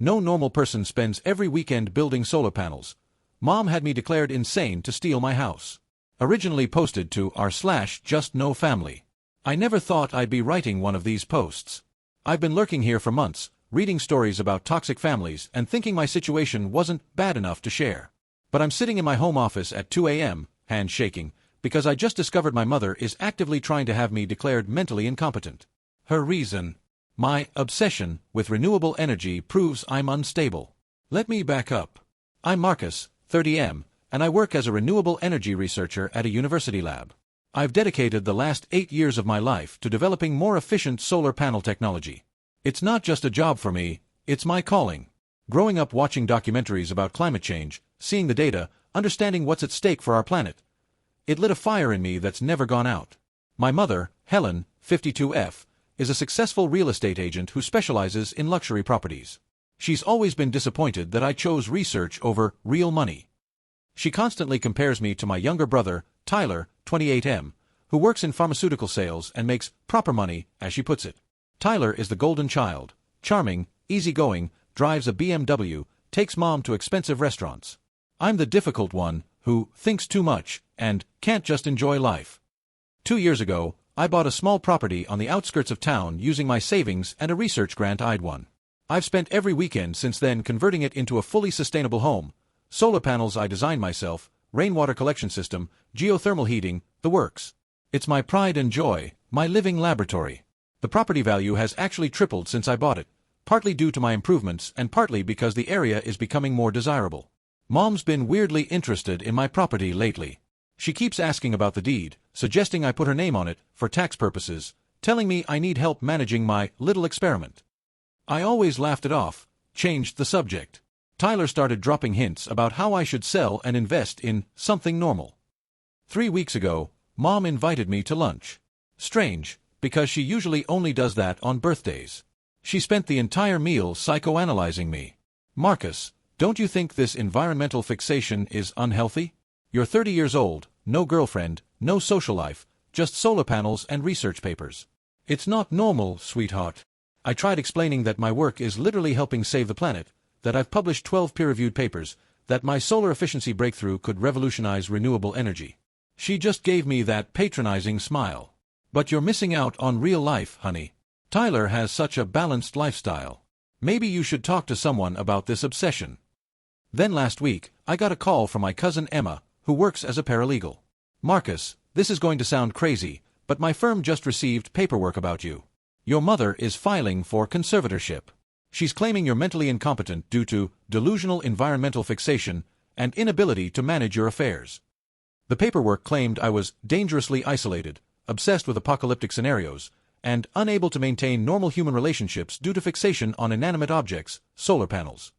No normal person spends every weekend building solar panels. Mom had me declared insane to steal my house. Originally posted to r/JustKnowFamily. I never thought I'd be writing one of these posts. I've been lurking here for months, reading stories about toxic families and thinking my situation wasn't bad enough to share. But I'm sitting in my home office at 2 a.m., hands shaking, because I just discovered my mother is actively trying to have me declared mentally incompetent. Her reason: my obsession with renewable energy proves I'm unstable. Let me back up. I'm Marcus, 30M, and I work as a renewable energy researcher at a university lab. I've dedicated the last 8 years of my life to developing more efficient solar panel technology. It's not just a job for me, it's my calling. Growing up watching documentaries about climate change, seeing the data, understanding what's at stake for our planet, it lit a fire in me that's never gone out. My mother, Helen, 52F, is a successful real estate agent who specializes in luxury properties. She's always been disappointed that I chose research over real money. She constantly compares me to my younger brother, Tyler, 28M, who works in pharmaceutical sales and makes proper money, as she puts it. Tyler is the golden child, charming, easygoing, drives a BMW, takes mom to expensive restaurants. I'm the difficult one, who thinks too much and can't just enjoy life. 2 years ago, I bought a small property on the outskirts of town using my savings and a research grant I'd won. I've spent every weekend since then converting it into a fully sustainable home. Solar panels I designed myself, rainwater collection system, geothermal heating, the works. It's my pride and joy, my living laboratory. The property value has actually tripled since I bought it, partly due to my improvements and partly because the area is becoming more desirable. Mom's been weirdly interested in my property lately. She keeps asking about the deed, suggesting I put her name on it for tax purposes, telling me I need help managing my little experiment. I always laughed it off, changed the subject. Tyler started dropping hints about how I should sell and invest in something normal. 3 weeks ago, Mom invited me to lunch. Strange, because she usually only does that on birthdays. She spent the entire meal psychoanalyzing me. Marcus, don't you think this environmental fixation is unhealthy? You're 30 years old, no girlfriend, no social life, just solar panels and research papers. It's not normal, sweetheart. I tried explaining that my work is literally helping save the planet, that I've published 12 peer-reviewed papers, that my solar efficiency breakthrough could revolutionize renewable energy. She just gave me that patronizing smile. But you're missing out on real life, honey. Tyler has such a balanced lifestyle. Maybe you should talk to someone about this obsession. Then last week, I got a call from my cousin Emma, who works as a paralegal. Marcus, this is going to sound crazy, but my firm just received paperwork about you. Your mother is filing for conservatorship. She's claiming you're mentally incompetent due to delusional environmental fixation and inability to manage your affairs. The paperwork claimed I was dangerously isolated, obsessed with apocalyptic scenarios, and unable to maintain normal human relationships due to fixation on inanimate objects, solar panels.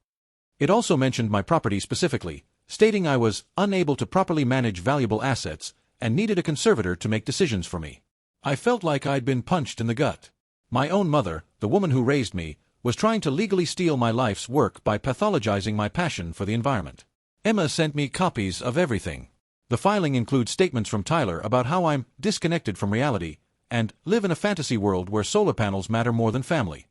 It also mentioned my property specifically, stating I was unable to properly manage valuable assets and needed a conservator to make decisions for me. I felt like I'd been punched in the gut. My own mother, the woman who raised me, was trying to legally steal my life's work by pathologizing my passion for the environment. Emma sent me copies of everything. The filing includes statements from Tyler about how I'm disconnected from reality and live in a fantasy world where solar panels matter more than family.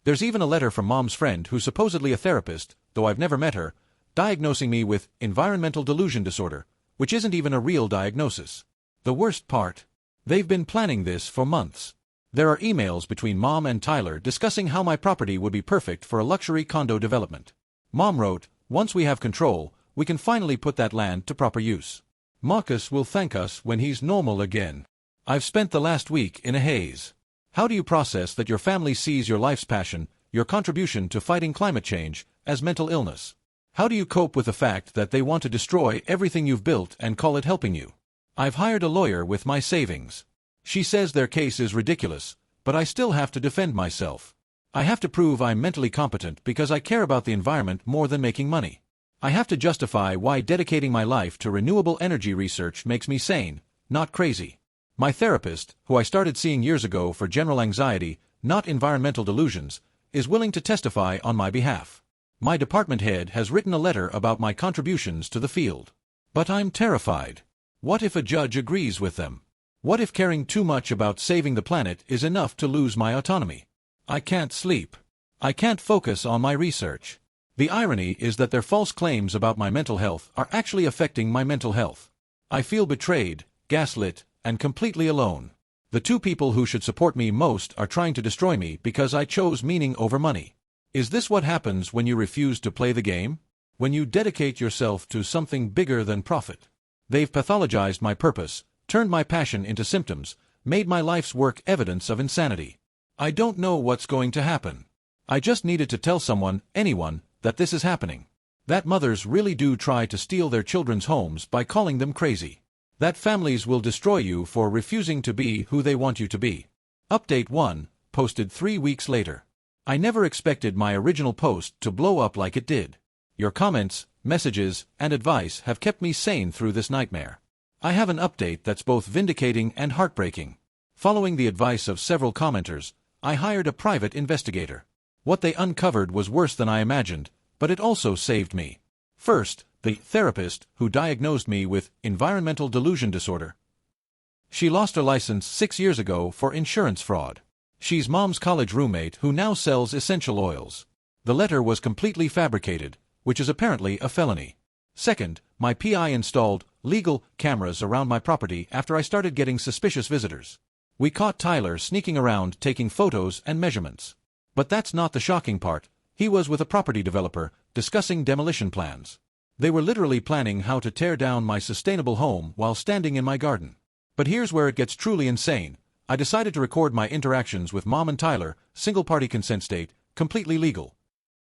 There's even a letter from Mom's friend who's supposedly a therapist, though I've never met her, diagnosing me with environmental delusion disorder, which isn't even a real diagnosis. The worst part? They've been planning this for months. There are emails between Mom and Tyler discussing how my property would be perfect for a luxury condo development. Mom wrote, "Once we have control, we can finally put that land to proper use. Marcus will thank us when he's normal again." I've spent the last week in a haze. How do you process that your family sees your life's passion, your contribution to fighting climate change, as mental illness? How do you cope with the fact that they want to destroy everything you've built and call it helping you? I've hired a lawyer with my savings. She says their case is ridiculous, but I still have to defend myself. I have to prove I'm mentally competent because I care about the environment more than making money. I have to justify why dedicating my life to renewable energy research makes me sane, not crazy. My therapist, who I started seeing years ago for general anxiety, not environmental delusions, is willing to testify on my behalf. My department head has written a letter about my contributions to the field. But I'm terrified. What if a judge agrees with them? What if caring too much about saving the planet is enough to lose my autonomy? I can't sleep. I can't focus on my research. The irony is that their false claims about my mental health are actually affecting my mental health. I feel betrayed, gaslit, and completely alone. The two people who should support me most are trying to destroy me because I chose meaning over money. Is this what happens when you refuse to play the game? When you dedicate yourself to something bigger than profit? They've pathologized my purpose, turned my passion into symptoms, made my life's work evidence of insanity. I don't know what's going to happen. I just needed to tell someone, anyone, that this is happening. That mothers really do try to steal their children's homes by calling them crazy. That families will destroy you for refusing to be who they want you to be. Update 1, posted 3 weeks later. I never expected my original post to blow up like it did. Your comments, messages, and advice have kept me sane through this nightmare. I have an update that's both vindicating and heartbreaking. Following the advice of several commenters, I hired a private investigator. What they uncovered was worse than I imagined, but it also saved me. First, the therapist who diagnosed me with environmental delusion disorder. She lost her license 6 years ago for insurance fraud. She's Mom's college roommate who now sells essential oils. The letter was completely fabricated, which is apparently a felony. Second, my PI installed legal cameras around my property after I started getting suspicious visitors. We caught Tyler sneaking around taking photos and measurements. But that's not the shocking part. He was with a property developer, discussing demolition plans. They were literally planning how to tear down my sustainable home while standing in my garden. But here's where it gets truly insane. I decided to record my interactions with Mom and Tyler, single-party consent state, completely legal.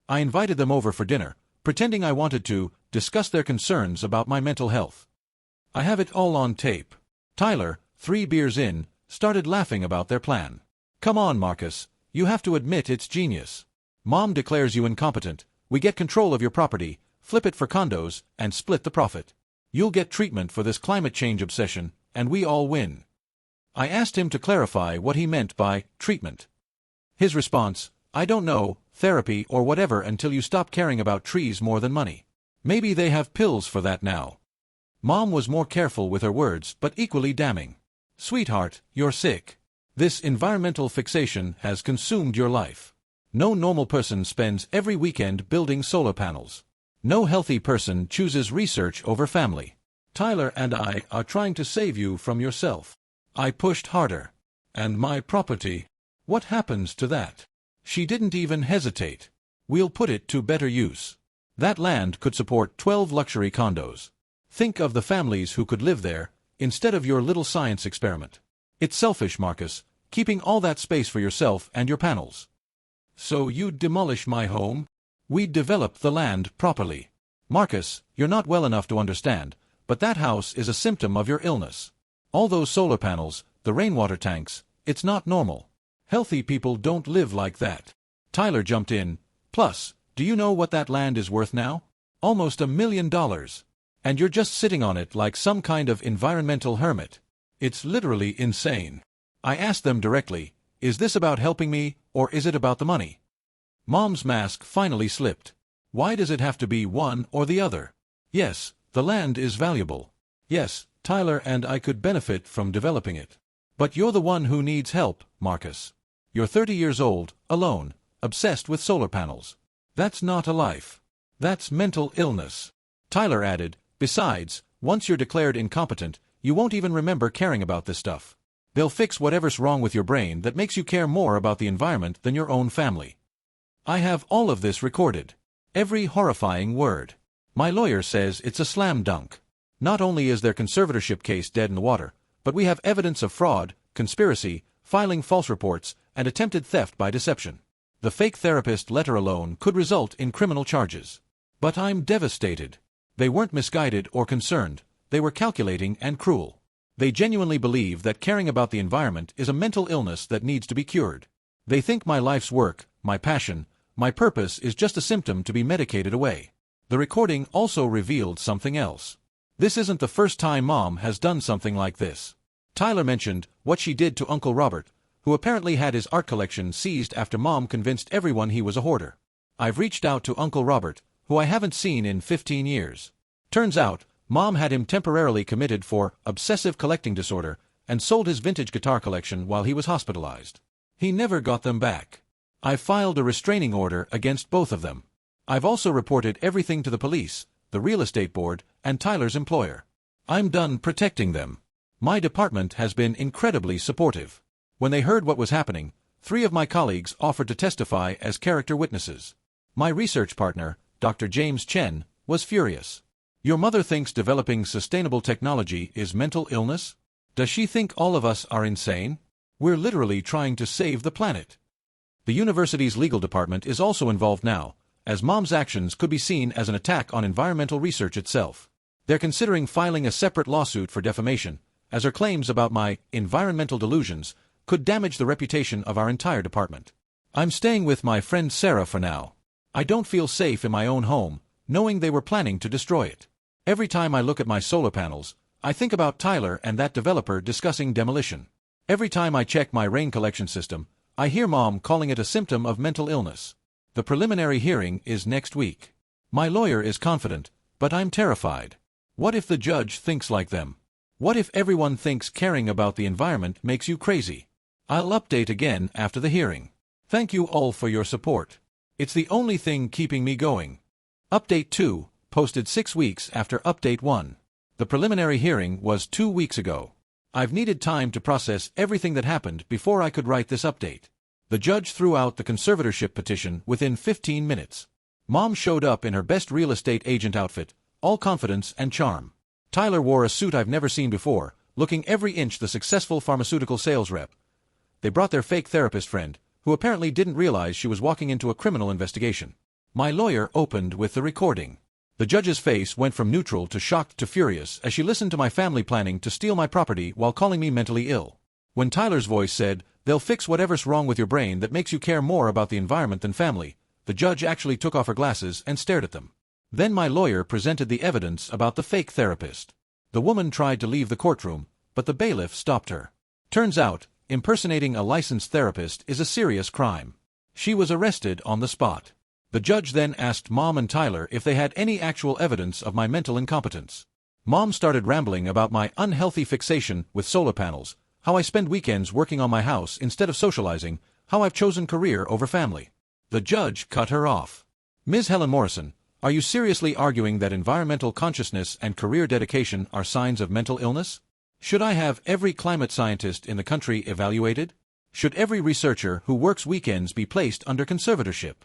I invited them over for dinner, pretending I wanted to discuss their concerns about my mental health. I have it all on tape. Tyler, 3 beers in, started laughing about their plan. Come on, Marcus, you have to admit it's genius. Mom declares you incompetent, we get control of your property, flip it for condos, and split the profit. You'll get treatment for this climate change obsession, and we all win. I asked him to clarify what he meant by treatment. His response, I don't know, therapy or whatever until you stop caring about trees more than money. Maybe they have pills for that now. Mom was more careful with her words, but equally damning. Sweetheart, you're sick. This environmental fixation has consumed your life. No normal person spends every weekend building solar panels. No healthy person chooses research over family. Tyler and I are trying to save you from yourself. I pushed harder. And my property? What happens to that? She didn't even hesitate. We'll put it to better use. That land could support 12 luxury condos. Think of the families who could live there, instead of your little science experiment. It's selfish, Marcus, keeping all that space for yourself and your panels. So you'd demolish my home? We'd develop the land properly. Marcus, you're not well enough to understand, but that house is a symptom of your illness. All those solar panels, the rainwater tanks, it's not normal. Healthy people don't live like that. Tyler jumped in. Plus, do you know what that land is worth now? Almost $1 million. And you're just sitting on it like some kind of environmental hermit. It's literally insane. I asked them directly, is this about helping me, or is it about the money? Mom's mask finally slipped. Why does it have to be one or the other? Yes, the land is valuable. Yes, Tyler and I could benefit from developing it. But you're the one who needs help, Marcus. You're 30 years old, alone, obsessed with solar panels. That's not a life. That's mental illness. Tyler added, besides, once you're declared incompetent, you won't even remember caring about this stuff. They'll fix whatever's wrong with your brain that makes you care more about the environment than your own family. I have all of this recorded. Every horrifying word. My lawyer says it's a slam dunk. Not only is their conservatorship case dead in the water, but we have evidence of fraud, conspiracy, filing false reports, and attempted theft by deception. The fake therapist letter alone could result in criminal charges. But I'm devastated. They weren't misguided or concerned, they were calculating and cruel. They genuinely believe that caring about the environment is a mental illness that needs to be cured. They think my life's work, my passion, my purpose is just a symptom to be medicated away. The recording also revealed something else. This isn't the first time Mom has done something like this. Tyler mentioned what she did to Uncle Robert, who apparently had his art collection seized after Mom convinced everyone he was a hoarder. I've reached out to Uncle Robert, who I haven't seen in 15 years. Turns out, Mom had him temporarily committed for obsessive collecting disorder and sold his vintage guitar collection while he was hospitalized. He never got them back. I've filed a restraining order against both of them. I've also reported everything to the police, the real estate board, and Tyler's employer. I'm done protecting them. My department has been incredibly supportive. When they heard what was happening, 3 of my colleagues offered to testify as character witnesses. My research partner, Dr. James Chen, was furious. Your mother thinks developing sustainable technology is mental illness? Does she think all of us are insane? We're literally trying to save the planet. The university's legal department is also involved now, as Mom's actions could be seen as an attack on environmental research itself. They're considering filing a separate lawsuit for defamation, as her claims about my environmental delusions could damage the reputation of our entire department. I'm staying with my friend Sarah for now. I don't feel safe in my own home, knowing they were planning to destroy it. Every time I look at my solar panels, I think about Tyler and that developer discussing demolition. Every time I check my rain collection system, I hear Mom calling it a symptom of mental illness. The preliminary hearing is next week. My lawyer is confident, but I'm terrified. What if the judge thinks like them? What if everyone thinks caring about the environment makes you crazy? I'll update again after the hearing. Thank you all for your support. It's the only thing keeping me going. Update 2, posted 6 weeks after Update 1. The preliminary hearing was 2 weeks ago. I've needed time to process everything that happened before I could write this update. The judge threw out the conservatorship petition within 15 minutes. Mom showed up in her best real estate agent outfit, all confidence and charm. Tyler wore a suit I've never seen before, looking every inch the successful pharmaceutical sales rep. They brought their fake therapist friend, who apparently didn't realize she was walking into a criminal investigation. My lawyer opened with the recording. The judge's face went from neutral to shocked to furious as she listened to my family planning to steal my property while calling me mentally ill. When Tyler's voice said, "They'll fix whatever's wrong with your brain that makes you care more about the environment than family," the judge actually took off her glasses and stared at them. Then my lawyer presented the evidence about the fake therapist. The woman tried to leave the courtroom, but the bailiff stopped her. Turns out, impersonating a licensed therapist is a serious crime. She was arrested on the spot. The judge then asked Mom and Tyler if they had any actual evidence of my mental incompetence. Mom started rambling about my unhealthy fixation with solar panels, how I spend weekends working on my house instead of socializing, how I've chosen career over family. The judge cut her off. Ms. Helen Morrison, are you seriously arguing that environmental consciousness and career dedication are signs of mental illness? Should I have every climate scientist in the country evaluated? Should every researcher who works weekends be placed under conservatorship?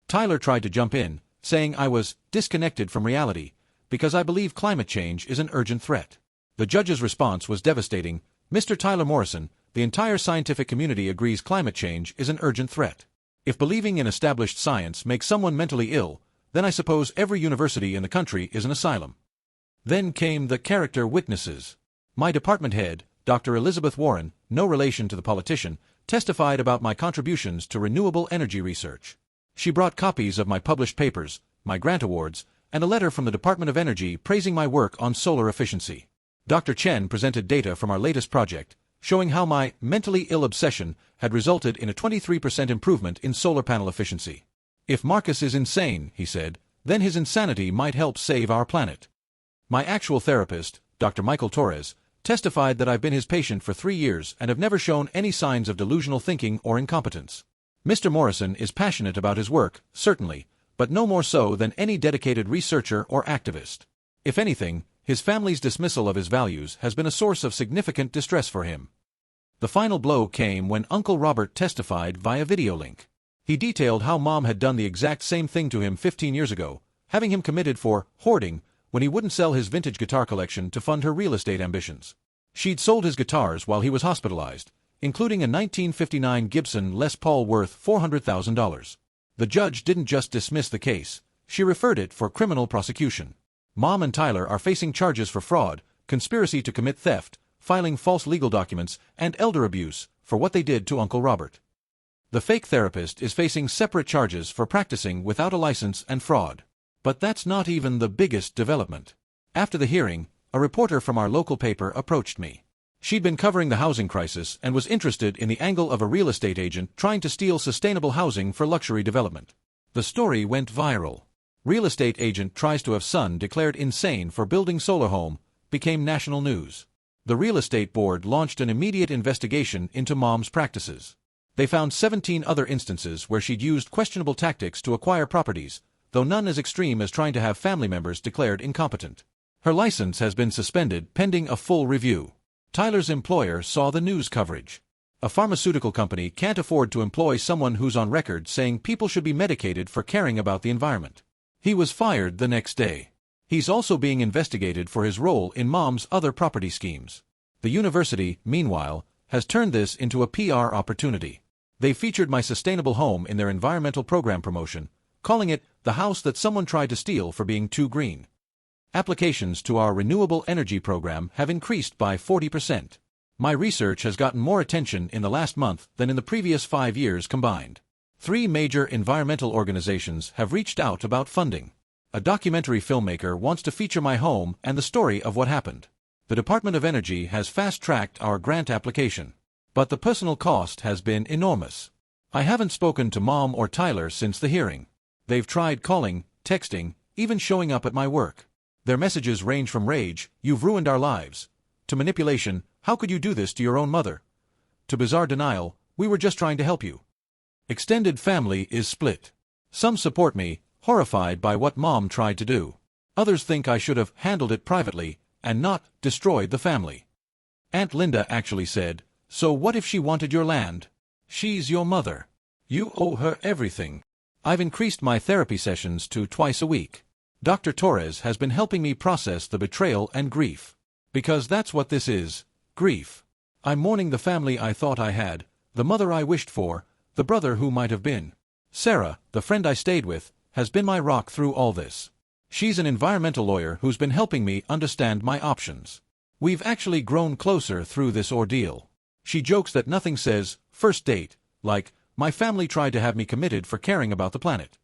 Tyler tried to jump in, saying I was disconnected from reality, because I believe climate change is an urgent threat. The judge's response was devastating. Mr. Tyler Morrison, the entire scientific community agrees climate change is an urgent threat. If believing in established science makes someone mentally ill, then I suppose every university in the country is an asylum. Then came the character witnesses. My department head, Dr. Elizabeth Warren, no relation to the politician, testified about my contributions to renewable energy research. She brought copies of my published papers, my grant awards, and a letter from the Department of Energy praising my work on solar efficiency. Dr. Chen presented data from our latest project, showing how my mentally ill obsession had resulted in a 23% improvement in solar panel efficiency. If Marcus is insane, he said, then his insanity might help save our planet. My actual therapist, Dr. Michael Torres, testified that I've been his patient for 3 years and have never shown any signs of delusional thinking or incompetence. Mr. Morrison is passionate about his work, certainly, but no more so than any dedicated researcher or activist. If anything, his family's dismissal of his values has been a source of significant distress for him. The final blow came when Uncle Robert testified via video link. He detailed how Mom had done the exact same thing to him 15 years ago, having him committed for hoarding when he wouldn't sell his vintage guitar collection to fund her real estate ambitions. She'd sold his guitars while he was hospitalized, including a 1959 Gibson Les Paul worth $400,000. The judge didn't just dismiss the case, she referred it for criminal prosecution. Mom and Tyler are facing charges for fraud, conspiracy to commit theft, filing false legal documents, and elder abuse for what they did to Uncle Robert. The fake therapist is facing separate charges for practicing without a license and fraud. But that's not even the biggest development. After the hearing, a reporter from our local paper approached me. She'd been covering the housing crisis and was interested in the angle of a real estate agent trying to steal sustainable housing for luxury development. The story went viral. Real estate agent tries to have son declared insane for building solar home, became national news. The real estate board launched an immediate investigation into Mom's practices. They found 17 other instances where she'd used questionable tactics to acquire properties, though none as extreme as trying to have family members declared incompetent. Her license has been suspended pending a full review. Tyler's employer saw the news coverage. A pharmaceutical company can't afford to employ someone who's on record saying people should be medicated for caring about the environment. He was fired the next day. He's also being investigated for his role in Mom's other property schemes. The university, meanwhile, has turned this into a PR opportunity. They featured my sustainable home in their environmental program promotion, calling it the house that someone tried to steal for being too green. Applications to our renewable energy program have increased by 40%. My research has gotten more attention in the last month than in the previous 5 years combined. 3 major environmental organizations have reached out about funding. A documentary filmmaker wants to feature my home and the story of what happened. The Department of Energy has fast-tracked our grant application. But the personal cost has been enormous. I haven't spoken to Mom or Tyler since the hearing. They've tried calling, texting, even showing up at my work. Their messages range from rage, "You've ruined our lives," to manipulation, "How could you do this to your own mother?" to bizarre denial, "We were just trying to help you." Extended family is split. Some support me, horrified by what Mom tried to do. Others think I should have handled it privately and not destroyed the family. Aunt Linda actually said, "So what if she wanted your land? She's your mother. You owe her everything." I've increased my therapy sessions to twice a week. Dr. Torres has been helping me process the betrayal and grief. Because that's what this is, grief. I'm mourning the family I thought I had, the mother I wished for, the brother who might have been. Sarah, the friend I stayed with, has been my rock through all this. She's an environmental lawyer who's been helping me understand my options. We've actually grown closer through this ordeal. She jokes that nothing says, first date, like, my family tried to have me committed for caring about the planet.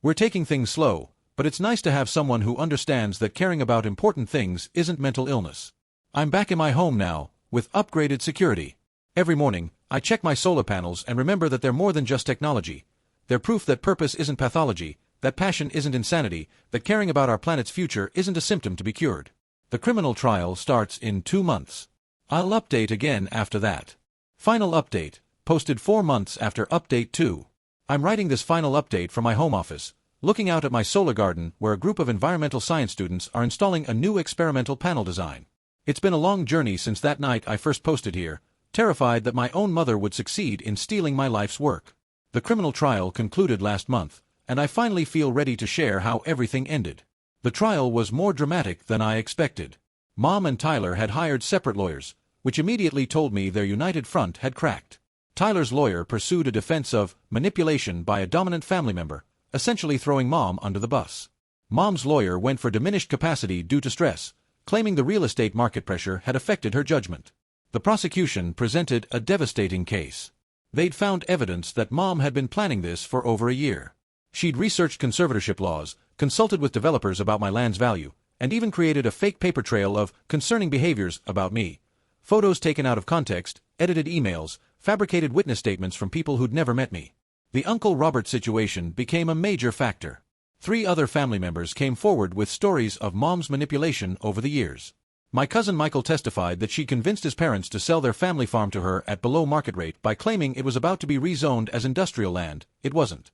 We're taking things slow, but it's nice to have someone who understands that caring about important things isn't mental illness. I'm back in my home now, with upgraded security. Every morning, I check my solar panels and remember that they're more than just technology. They're proof that purpose isn't pathology, that passion isn't insanity, that caring about our planet's future isn't a symptom to be cured. The criminal trial starts in 2 months. I'll update again after that. Final update, posted 4 months after update 2. I'm writing this final update from my home office, looking out at my solar garden where a group of environmental science students are installing a new experimental panel design. It's been a long journey since that night I first posted here, terrified that my own mother would succeed in stealing my life's work. The criminal trial concluded last month, and I finally feel ready to share how everything ended. The trial was more dramatic than I expected. Mom and Tyler had hired separate lawyers, which immediately told me their united front had cracked. Tyler's lawyer pursued a defense of manipulation by a dominant family member, essentially throwing Mom under the bus. Mom's lawyer went for diminished capacity due to stress, claiming the real estate market pressure had affected her judgment. The prosecution presented a devastating case. They'd found evidence that Mom had been planning this for over a year. She'd researched conservatorship laws, consulted with developers about my land's value, and even created a fake paper trail of concerning behaviors about me. Photos taken out of context, edited emails, fabricated witness statements from people who'd never met me. The Uncle Robert situation became a major factor. 3 other family members came forward with stories of Mom's manipulation over the years. My cousin Michael testified that she convinced his parents to sell their family farm to her at below market rate by claiming it was about to be rezoned as industrial land. It wasn't.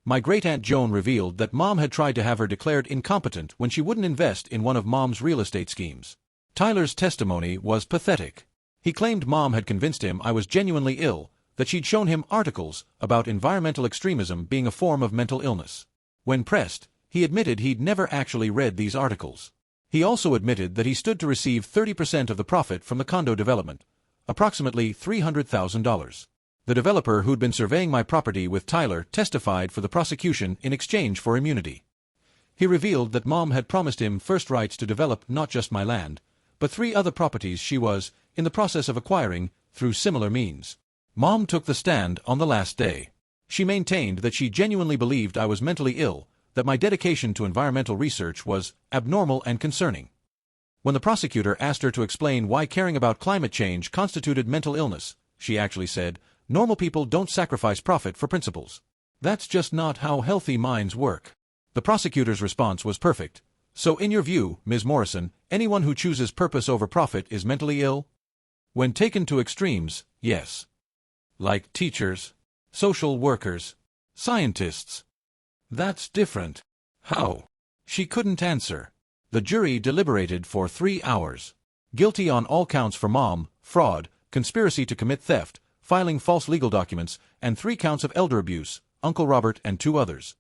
My great-aunt Joan revealed that Mom had tried to have her declared incompetent when she wouldn't invest in one of Mom's real estate schemes. Tyler's testimony was pathetic. He claimed Mom had convinced him I was genuinely ill, that she'd shown him articles about environmental extremism being a form of mental illness. When pressed, he admitted he'd never actually read these articles. He also admitted that he stood to receive 30% of the profit from the condo development, approximately $300,000. The developer who'd been surveying my property with Tyler testified for the prosecution in exchange for immunity. He revealed that Mom had promised him first rights to develop not just my land, but 3 other properties she was in the process of acquiring through similar means. Mom took the stand on the last day. She maintained that she genuinely believed I was mentally ill, that my dedication to environmental research was abnormal and concerning. When the prosecutor asked her to explain why caring about climate change constituted mental illness, she actually said, "Normal people don't sacrifice profit for principles. That's just not how healthy minds work." The prosecutor's response was perfect. "So in your view, Ms. Morrison, anyone who chooses purpose over profit is mentally ill?" When taken to extremes, yes. Like teachers, social workers, scientists. That's different. How? She couldn't answer. The jury deliberated for 3 hours. Guilty on all counts for mom, fraud, conspiracy to commit theft, filing false legal documents, and 3 counts of elder abuse, Uncle Robert and 2 others.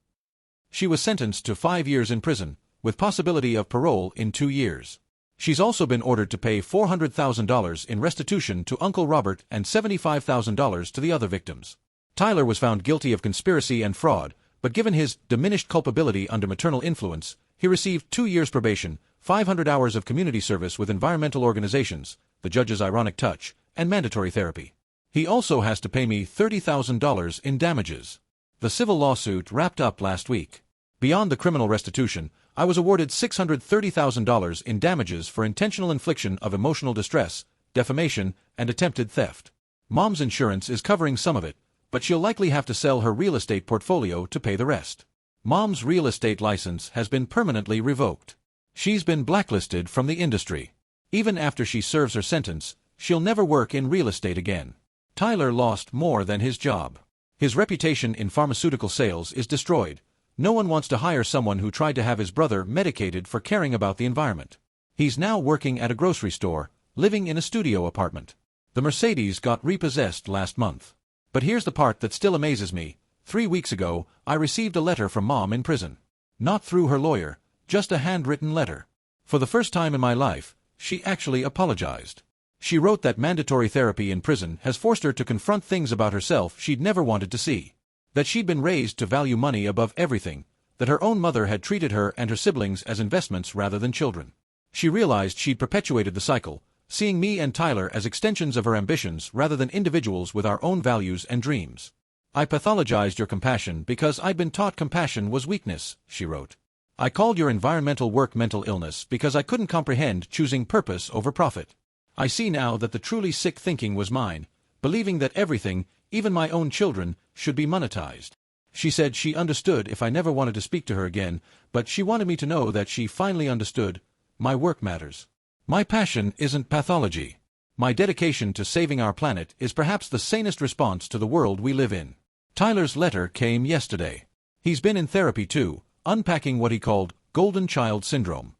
She was sentenced to 5 years in prison, with possibility of parole in 2 years. She's also been ordered to pay $400,000 in restitution to Uncle Robert and $75,000 to the other victims. Tyler was found guilty of conspiracy and fraud, but given his diminished culpability under maternal influence, he received 2 years probation, 500 hours of community service with environmental organizations, the judge's ironic touch, and mandatory therapy. He also has to pay me $30,000 in damages. The civil lawsuit wrapped up last week. Beyond the criminal restitution, I was awarded $630,000 in damages for intentional infliction of emotional distress, defamation, and attempted theft. Mom's insurance is covering some of it, but she'll likely have to sell her real estate portfolio to pay the rest. Mom's real estate license has been permanently revoked. She's been blacklisted from the industry. Even after she serves her sentence, she'll never work in real estate again. Tyler lost more than his job. His reputation in pharmaceutical sales is destroyed. No one wants to hire someone who tried to have his brother medicated for caring about the environment. He's now working at a grocery store, living in a studio apartment. The Mercedes got repossessed last month. But here's the part that still amazes me. 3 weeks ago, I received a letter from Mom in prison. Not through her lawyer, just a handwritten letter. For the first time in my life, she actually apologized. She wrote that mandatory therapy in prison has forced her to confront things about herself she'd never wanted to see. That she'd been raised to value money above everything, that her own mother had treated her and her siblings as investments rather than children. She realized she'd perpetuated the cycle, seeing me and Tyler as extensions of her ambitions rather than individuals with our own values and dreams. I pathologized your compassion because I'd been taught compassion was weakness, she wrote. I called your environmental work mental illness because I couldn't comprehend choosing purpose over profit. I see now that the truly sick thinking was mine, believing that everything, even my own children, should be monetized. She said she understood if I never wanted to speak to her again, but she wanted me to know that she finally understood. My work matters. My passion isn't pathology. My dedication to saving our planet is perhaps the sanest response to the world we live in. Tyler's letter came yesterday. He's been in therapy too, unpacking what he called golden child syndrome.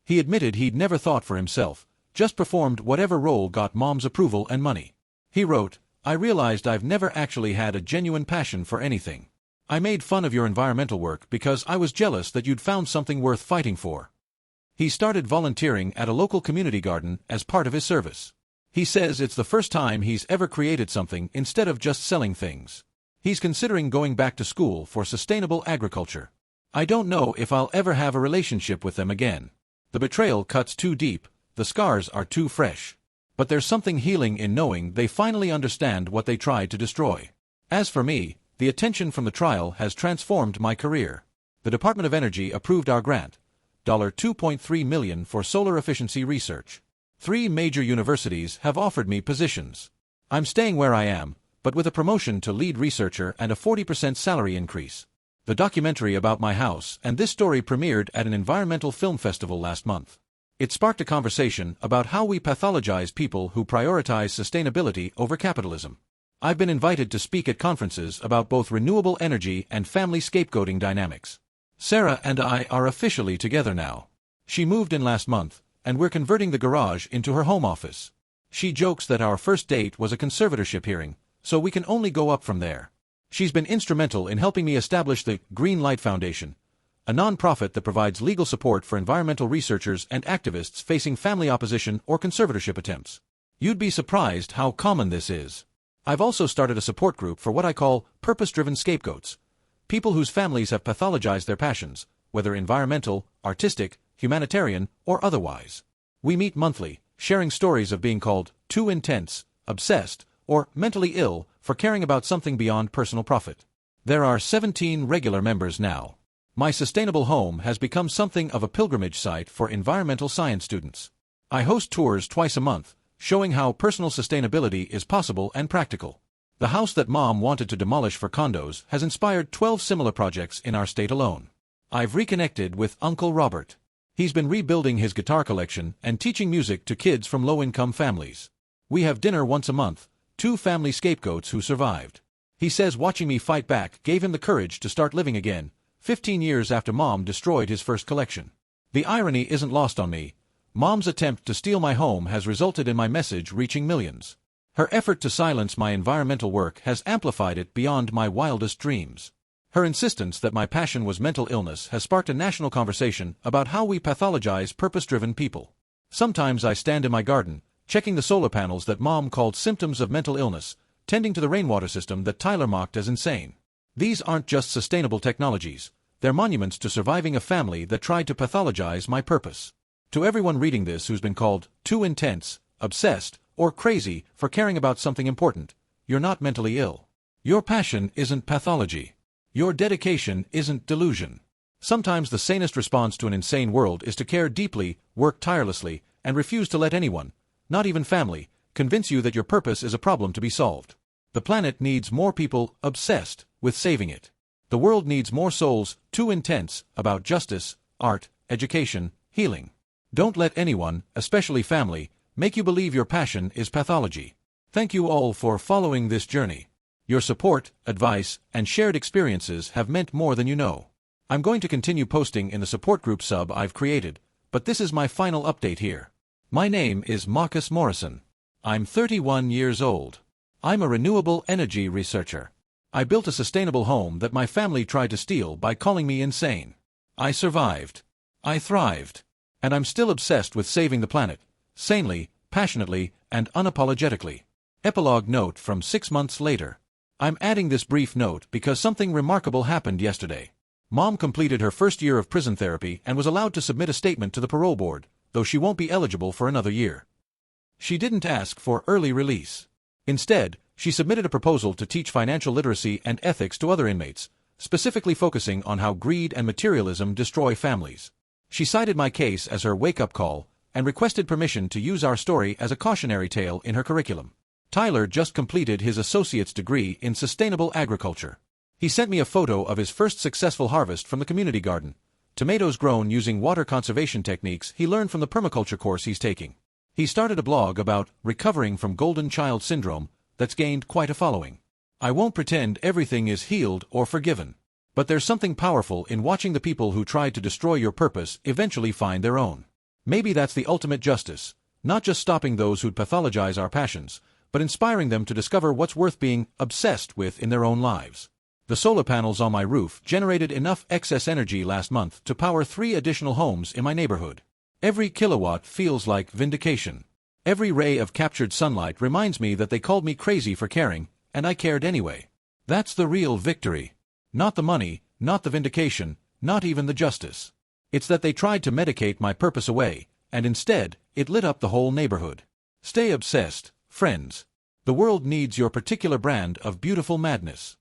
He admitted he'd never thought for himself, just performed whatever role got Mom's approval and money. He wrote, I realized I've never actually had a genuine passion for anything. I made fun of your environmental work because I was jealous that you'd found something worth fighting for. He started volunteering at a local community garden as part of his service. He says it's the first time he's ever created something instead of just selling things. He's considering going back to school for sustainable agriculture. I don't know if I'll ever have a relationship with them again. The betrayal cuts too deep, the scars are too fresh. But there's something healing in knowing they finally understand what they tried to destroy. As for me, the attention from the trial has transformed my career. The Department of Energy approved our grant, $2.3 million for solar efficiency research. 3 major universities have offered me positions. I'm staying where I am, but with a promotion to lead researcher and a 40% salary increase. The documentary about my house and this story premiered at an environmental film festival last month. It sparked a conversation about how we pathologize people who prioritize sustainability over capitalism. I've been invited to speak at conferences about both renewable energy and family scapegoating dynamics. Sarah and I are officially together now. She moved in last month, and we're converting the garage into her home office. She jokes that our first date was a conservatorship hearing, so we can only go up from there. She's been instrumental in helping me establish the Green Light Foundation, a non-profit that provides legal support for environmental researchers and activists facing family opposition or conservatorship attempts. You'd be surprised how common this is. I've also started a support group for what I call purpose-driven scapegoats, people whose families have pathologized their passions, whether environmental, artistic, humanitarian, or otherwise. We meet monthly, sharing stories of being called too intense, obsessed, or mentally ill for caring about something beyond personal profit. There are 17 regular members now. My sustainable home has become something of a pilgrimage site for environmental science students. I host tours twice a month, showing how personal sustainability is possible and practical. The house that Mom wanted to demolish for condos has inspired 12 similar projects in our state alone. I've reconnected with Uncle Robert. He's been rebuilding his guitar collection and teaching music to kids from low-income families. We have dinner once a month, 2 family scapegoats who survived. He says watching me fight back gave him the courage to start living again, 15 years after Mom destroyed his first collection. The irony isn't lost on me. Mom's attempt to steal my home has resulted in my message reaching millions. Her effort to silence my environmental work has amplified it beyond my wildest dreams. Her insistence that my passion was mental illness has sparked a national conversation about how we pathologize purpose-driven people. Sometimes I stand in my garden, checking the solar panels that Mom called symptoms of mental illness, tending to the rainwater system that Tyler mocked as insane. These aren't just sustainable technologies, they're monuments to surviving a family that tried to pathologize my purpose. To everyone reading this who's been called too intense, obsessed, or crazy for caring about something important, you're not mentally ill. Your passion isn't pathology. Your dedication isn't delusion. Sometimes the sanest response to an insane world is to care deeply, work tirelessly, and refuse to let anyone, not even family, convince you that your purpose is a problem to be solved. The planet needs more people obsessed with saving it. The world needs more souls too intense about justice, art, education, healing. Don't let anyone, especially family, make you believe your passion is pathology. Thank you all for following this journey. Your support, advice, and shared experiences have meant more than you know. I'm going to continue posting in the support group sub I've created, but this is my final update here. My name is Marcus Morrison. I'm 31 years old. I'm a renewable energy researcher. I built a sustainable home that my family tried to steal by calling me insane. I survived. I thrived. And I'm still obsessed with saving the planet, sanely, passionately, and unapologetically. Epilogue note from 6 months later. I'm adding this brief note because something remarkable happened yesterday. Mom completed her first year of prison therapy and was allowed to submit a statement to the parole board, though she won't be eligible for another year. She didn't ask for early release. Instead, she submitted a proposal to teach financial literacy and ethics to other inmates, specifically focusing on how greed and materialism destroy families. She cited my case as her wake-up call and requested permission to use our story as a cautionary tale in her curriculum. Tyler just completed his associate's degree in sustainable agriculture. He sent me a photo of his first successful harvest from the community garden, tomatoes grown using water conservation techniques he learned from the permaculture course he's taking. He started a blog about recovering from golden child syndrome that's gained quite a following. I won't pretend everything is healed or forgiven, but there's something powerful in watching the people who tried to destroy your purpose eventually find their own. Maybe that's the ultimate justice, not just stopping those who'd pathologize our passions, but inspiring them to discover what's worth being obsessed with in their own lives. The solar panels on my roof generated enough excess energy last month to power 3 additional homes in my neighborhood. Every kilowatt feels like vindication. Every ray of captured sunlight reminds me that they called me crazy for caring, and I cared anyway. That's the real victory. Not the money, not the vindication, not even the justice. It's that they tried to medicate my purpose away, and instead, it lit up the whole neighborhood. Stay obsessed, friends. The world needs your particular brand of beautiful madness.